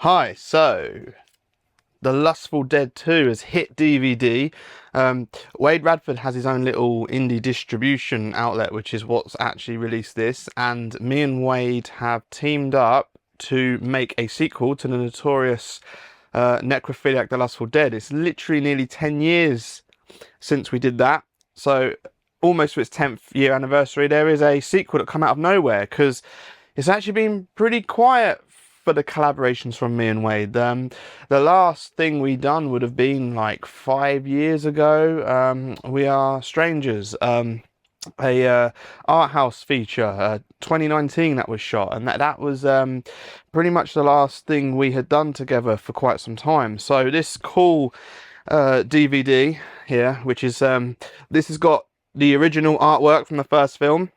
Hi, so the Lustful Dead II has hit DVD. Wade Radford has his own little indie distribution outlet, which is what's actually released this, and me and Wade have teamed up to make a sequel to the notorious Necrophiliac The Lustful Dead. It's literally nearly 10 years since we did that, so almost for its 10th year anniversary, there is a sequel that come out of nowhere, because it's actually been pretty quiet for the collaborations from me and Wade. The last thing we done would have been like 5 years ago. We Are Strangers, a art house feature, 2019 that was shot, and that was pretty much the last thing we had done together for quite some time. So this cool DVD here, which is this has got the original artwork from the first film.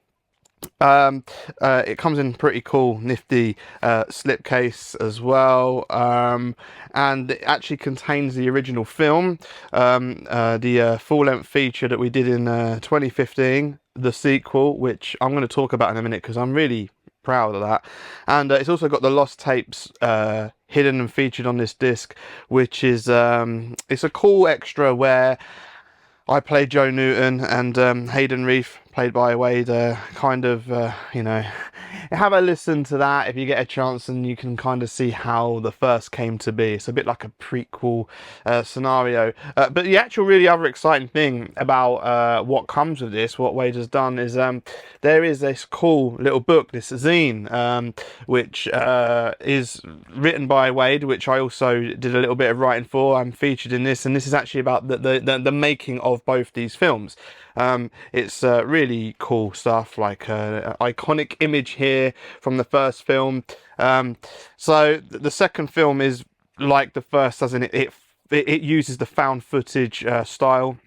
It comes in pretty cool, nifty slipcase as well, and it actually contains the original film, the full-length feature that we did in 2015, the sequel, which I'm going to talk about in a minute because I'm really proud of that. And it's also got the lost tapes hidden and featured on this disc, which is it's a cool extra where I played Joe Newton, and Hayden Reef, played by Wade, you know, have a listen to that if you get a chance, and you can kind of see how the first came to be. It's a bit like a prequel scenario. But the actual really other exciting thing about what comes with this, what Wade has done, is there is this cool little book, this zine, which is written by Wade, which I also did a little bit of writing for. I'm featured in this, and this is actually about the making of both these films. It's really cool stuff, like an iconic image here from the first film. So the second film is like the first, as in it uses the found footage style.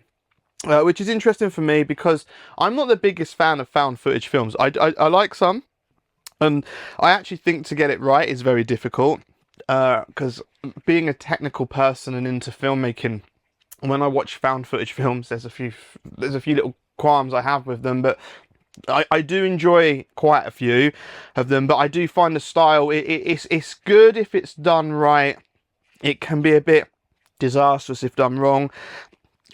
Which is interesting for me because I'm not the biggest fan of found footage films. I like some, and I actually think to get it right is very difficult, because being a technical person and into filmmaking, when I watch found footage films, there's a few little qualms I have with them, but I do enjoy quite a few of them. But I do find the style, it's good if it's done right. It can be a bit disastrous if done wrong.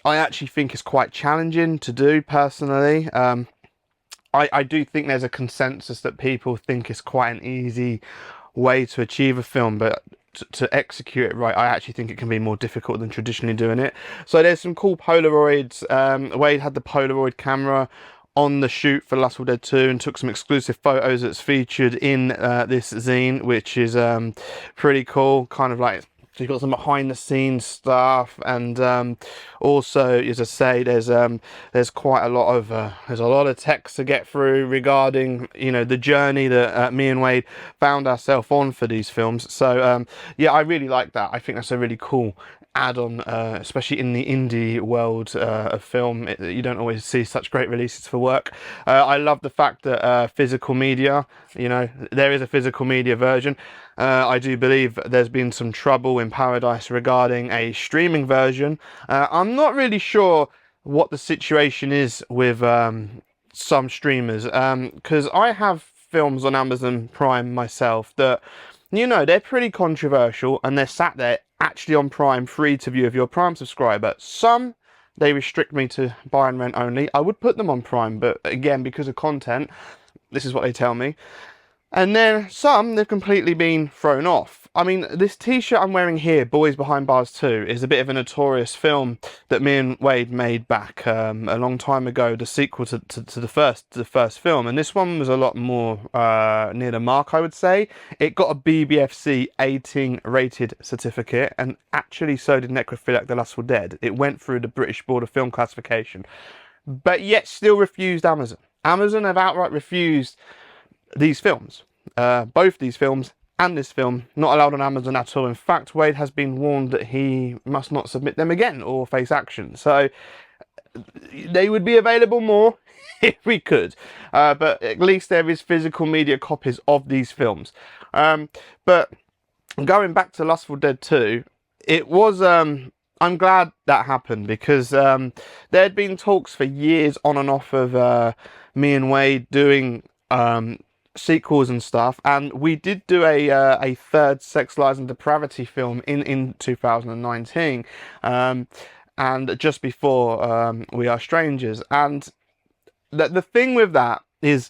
I actually think it's quite challenging to do personally. I do think there's a consensus that people think it's quite an easy way to achieve a film, but to execute it right, I actually think it can be more difficult than traditionally doing it. So there's some cool Polaroids. Wade had the Polaroid camera on the shoot for Lustful Dead 2 and took some exclusive photos that's featured in this zine, which is pretty cool. Kind of like, so you've got some behind the scenes stuff, and also, as I say, there's quite a lot of text to get through regarding, you know, the journey that me and Wade found ourselves on for these films. So yeah, I really like that. I think that's a really cool add-on, especially in the indie world of film. You don't always see such great releases for work. I love the fact that physical media, you know, there is a physical media version. I do believe there's been some trouble in Paradise regarding a streaming version. I'm not really sure what the situation is with some streamers, because I have films on Amazon Prime myself that, you know, they're pretty controversial, and they're sat there actually on Prime, free to view if you're a Prime subscriber. Some, they restrict me to buy and rent only. I would put them on Prime, but again, because of content, this is what they tell me. And then some, they've completely been thrown off. I mean, this t-shirt I'm wearing here, Boys Behind Bars 2, is a bit of a notorious film that me and Wade made back a long time ago, the sequel to the first film. And this one was a lot more near the mark, I would say. It got a BBFC 18 rated certificate, and actually so did Necrophiliac The Lustful Dead. It went through the British Board of Film Classification, but yet still refused Amazon. Amazon have outright refused these films, both these films and this film, not allowed on Amazon at all. In fact, Wade has been warned that he must not submit them again or face action. So they would be available more if we could, but at least there is physical media copies of these films. But going back to Lustful Dead 2, it was I'm glad that happened, because there had been talks for years on and off of me and Wade doing sequels and stuff, and we did do a third Sex, Lies and Depravity film in 2019, and just before We Are Strangers. And the thing with that is,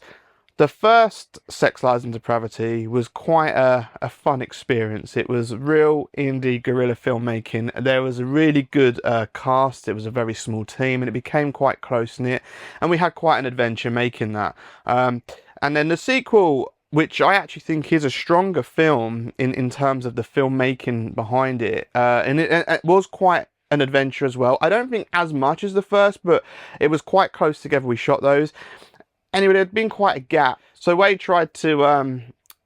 the first Sex, Lies and Depravity was quite a fun experience. It was real indie guerrilla filmmaking. There was a really good cast. It was a very small team, and it became quite close-knit, and we had quite an adventure making that. And then the sequel, which I actually think is a stronger film in terms of the filmmaking behind it, and it was quite an adventure as well. I don't think as much as the first, but it was quite close together. We shot those. Anyway, there had been quite a gap. So Wade tried to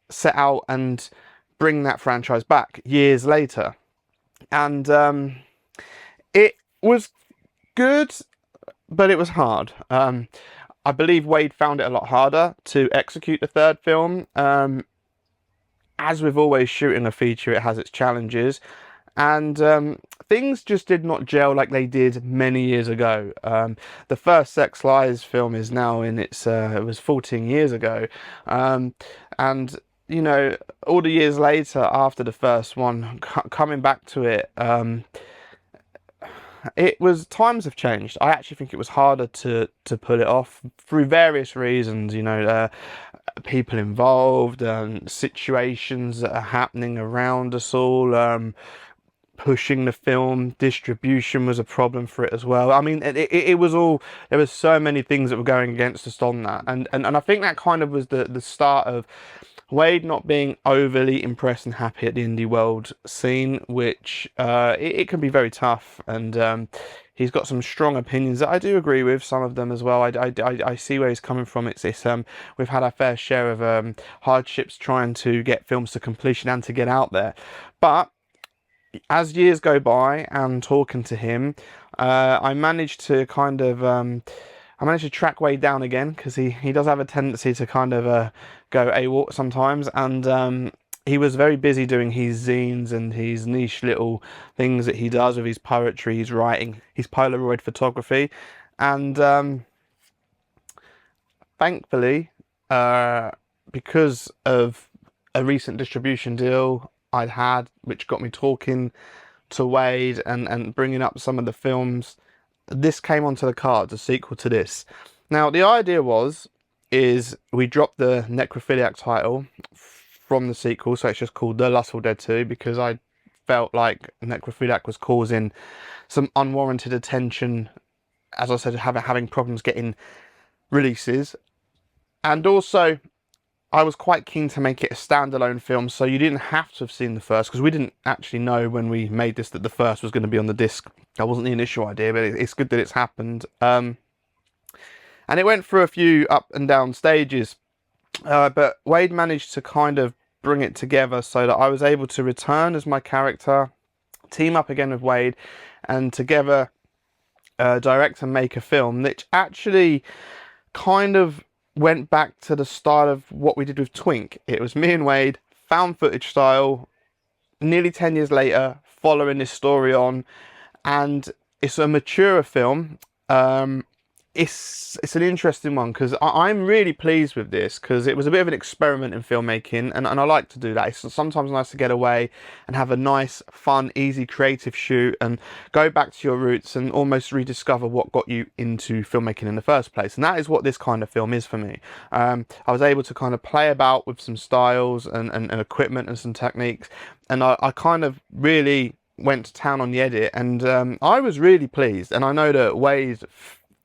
set out and bring that franchise back years later. And it was good, but it was hard. I believe Wade found it a lot harder to execute the third film. As with always shooting a feature, it has its challenges. And things just did not gel like they did many years ago. The first Sex Lies film is now in its, it was 14 years ago. And, you know, all the years later after the first one, coming back to it, times have changed. I actually think it was harder to pull it off through various reasons, you know, people involved, situations that are happening around us all, pushing the film, distribution was a problem for it as well. I mean, it was all, there was so many things that were going against us on that, and I think that kind of was the start of Wade not being overly impressed and happy at the indie world scene, which it can be very tough, and he's got some strong opinions that I do agree with, some of them as well. I see where he's coming from. It's we've had our fair share of hardships trying to get films to completion and to get out there, but as years go by and talking to him, I managed to kind of I managed to track Wade down again, because he does have a tendency to kind of go AWOL sometimes, and he was very busy doing his zines and his niche little things that he does with his poetry, his writing, his Polaroid photography, and thankfully, because of a recent distribution deal I'd had, which got me talking to Wade and bringing up some of the films, this came onto the cards, a sequel to this. Now, the idea is we dropped the Necrophiliac title from the sequel, so it's just called The Lustful Dead II, because I felt like Necrophiliac was causing some unwarranted attention, as I said, having problems getting releases. And also, I was quite keen to make it a standalone film, so you didn't have to have seen the first, because we didn't actually know when we made this that the first was going to be on the disc. That wasn't the initial idea, but it's good that it's happened. And it went through a few up and down stages, but Wade managed to kind of bring it together so that I was able to return as my character, team up again with Wade, and together direct and make a film which actually kind of went back to the style of what we did with Twink. It was me and Wade, found footage style, nearly 10 years later, following this story on, and it's a maturer film. It's an interesting one, because I'm really pleased with this, because it was a bit of an experiment in filmmaking, and I like to do that. It's sometimes nice to get away and have a nice, fun, easy, creative shoot and go back to your roots and almost rediscover what got you into filmmaking in the first place. And that is what this kind of film is for me. I was able to kind of play about with some styles and equipment and some techniques, and I kind of really went to town on the edit, and I was really pleased. And I know that Wade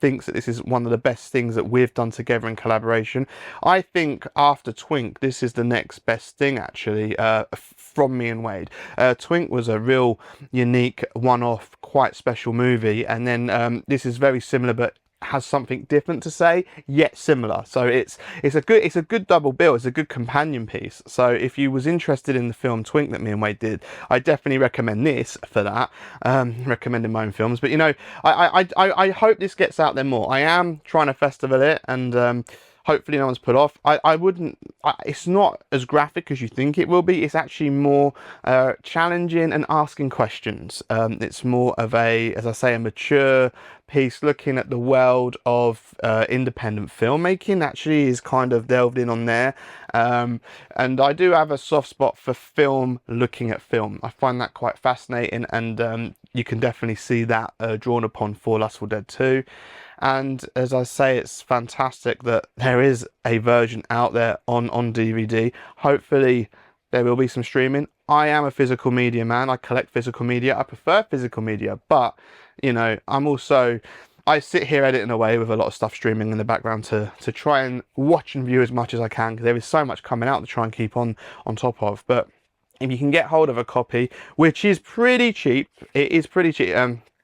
thinks that this is one of the best things that we've done together in collaboration. I think after Twink, this is the next best thing, actually, from me and Wade. Twink was a real unique, one-off, quite special movie, and then this is very similar, but has something different to say, yet similar. So it's a good double bill. It's a good companion piece. So if you was interested in the film Twink that me and Wade did, I definitely recommend this for that. Recommending my own films, but you know, I hope this gets out there more. I am trying to festival it, and hopefully no one's put off. I wouldn't, it's not as graphic as you think it will be. It's actually more challenging and asking questions. It's more of a, as I say, a mature piece looking at the world of independent filmmaking. Actually is kind of delved in on there. And I do have a soft spot for film, looking at film. I find that quite fascinating, and you can definitely see that drawn upon for Lustful Dead 2. And as I say, it's fantastic that there is a version out there on DVD. Hopefully there will be some streaming. I am a physical media man. I collect physical media. I prefer physical media, but you know, I sit here editing away with a lot of stuff streaming in the background to try and watch and view as much as I can, because there is so much coming out to try and keep on top of. But if you can get hold of a copy, which is pretty cheap, it is pretty cheap.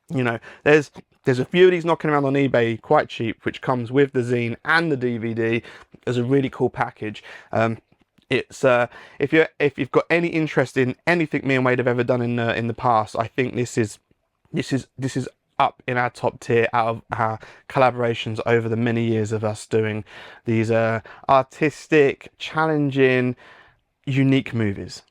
You know, there's a few of these knocking around on eBay quite cheap, which comes with the zine and the DVD as a really cool package. It's if you've got any interest in anything me and Wade have ever done in the past, I think this is up in our top tier out of our collaborations over the many years of us doing these artistic, challenging, unique movies.